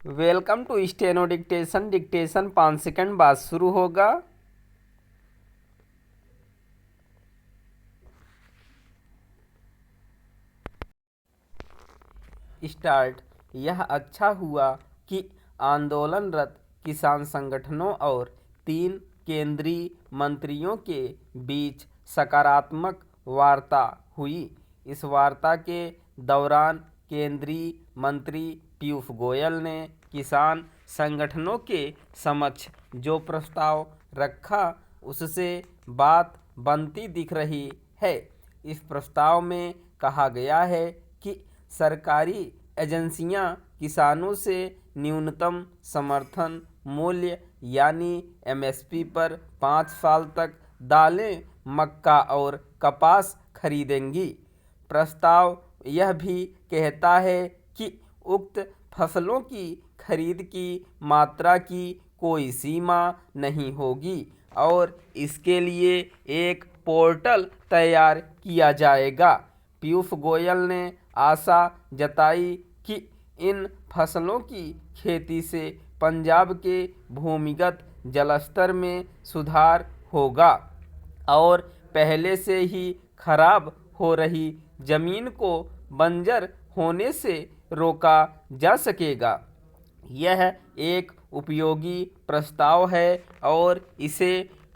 Welcome to steno dictation. Dictation 5 second बाद शुरू होगा। स्टार्ट। यह अच्छा हुआ कि आंदोलनरत किसान संगठनों और 3 केंद्रीय मंत्रियों के बीच सकारात्मक वार्ता हुई। इस वार्ता के दौरान केंद्रीय मंत्री पीयूष गोयल ने किसान संगठनों के समक्ष जो प्रस्ताव रखा उससे बात बनती दिख रही है। इस प्रस्ताव में कहा गया है कि सरकारी एजेंसियां किसानों से न्यूनतम समर्थन मूल्य यानी एमएसपी पर 5 साल तक दालें, मक्का और कपास खरीदेंगी। प्रस्ताव यह भी कहता है कि उक्त फसलों की खरीद की मात्रा की कोई सीमा नहीं होगी और इसके लिए एक पोर्टल तैयार किया जाएगा। पीयूष गोयल ने आशा जताई कि इन फसलों की खेती से पंजाब के भूमिगत जलस्तर में सुधार होगा और पहले से ही खराब हो रही जमीन को बंजर होने से रोका जा सकेगा। यह एक उपयोगी प्रस्ताव है और इसे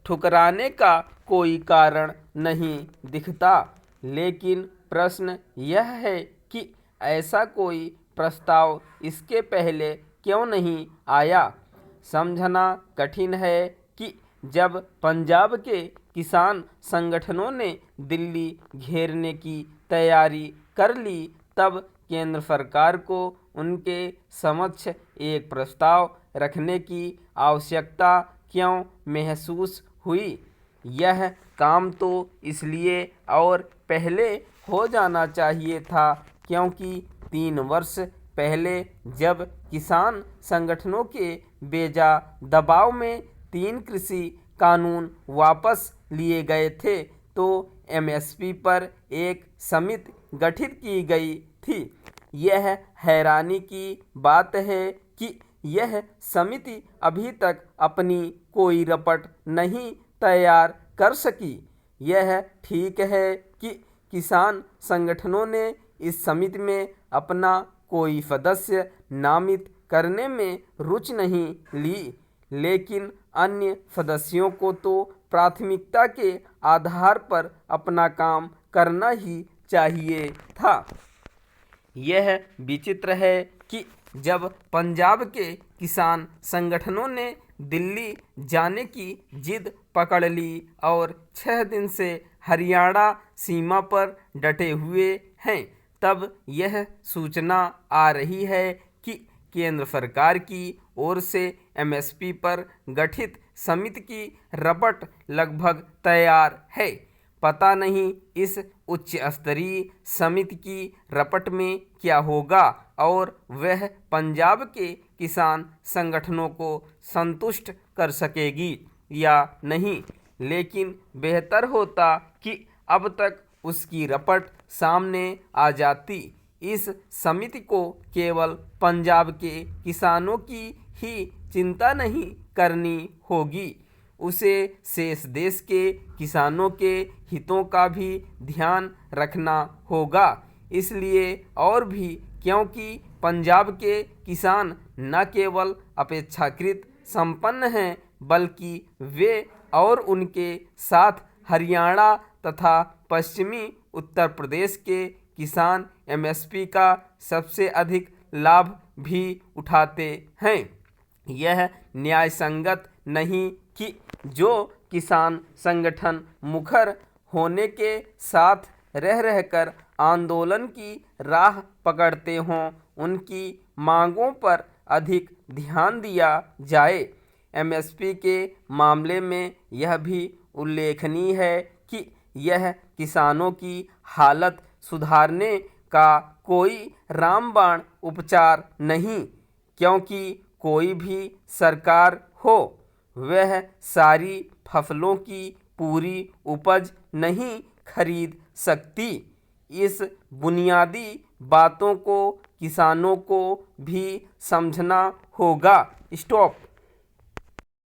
ठुकराने का कोई कारण नहीं दिखता। लेकिन प्रश्न यह है कि ऐसा कोई प्रस्ताव इसके पहले क्यों नहीं आया। समझना कठिन है कि जब पंजाब के किसान संगठनों ने दिल्ली घेरने की तैयारी कर ली तब केंद्र सरकार को उनके समक्ष एक प्रस्ताव रखने की आवश्यकता क्यों महसूस हुई। यह काम तो इसलिए और पहले हो जाना चाहिए था क्योंकि 3 वर्ष पहले जब किसान संगठनों के बेजा दबाव में 3 कृषि कानून वापस लिए गए थे तो एमएसपी पर एक समिति गठित की गई थी। यह हैरानी की बात है कि यह समिति अभी तक अपनी कोई रपट नहीं तैयार कर सकी। यह ठीक है कि किसान संगठनों ने इस समिति में अपना कोई सदस्य नामित करने में रुचि नहीं ली, लेकिन अन्य सदस्यों को तो प्राथमिकता के आधार पर अपना काम करना ही चाहिए था। यह विचित्र है कि जब पंजाब के किसान संगठनों ने दिल्ली जाने की जिद पकड़ ली और 6 दिन से हरियाणा सीमा पर डटे हुए हैं तब यह सूचना आ रही है कि केंद्र सरकार की ओर से एमएसपी पर गठित समिति की रपट लगभग तैयार है। पता नहीं इस उच्च स्तरीय समिति की रपट में क्या होगा और वह पंजाब के किसान संगठनों को संतुष्ट कर सकेगी या नहीं। लेकिन बेहतर होता कि अब तक उसकी रपट सामने आ जाती। इस समिति को केवल पंजाब के किसानों की ही चिंता नहीं करनी होगी, उसे शेष देश के किसानों के हितों का भी ध्यान रखना होगा। इसलिए और भी क्योंकि पंजाब के किसान न केवल अपेक्षाकृत संपन्न हैं बल्कि वे और उनके साथ हरियाणा तथा पश्चिमी उत्तर प्रदेश के किसान एमएसपी का सबसे अधिक लाभ भी उठाते हैं। यह न्यायसंगत नहीं कि जो किसान संगठन मुखर होने के साथ रह रहकर आंदोलन की राह पकड़ते हों उनकी मांगों पर अधिक ध्यान दिया जाए। एमएसपी के मामले में यह भी उल्लेखनीय है कि यह किसानों की हालत सुधारने का कोई रामबाण उपचार नहीं, क्योंकि कोई भी सरकार हो वह सारी फसलों की पूरी उपज नहीं खरीद सकती। इस बुनियादी बातों को किसानों को भी समझना होगा। स्टॉप।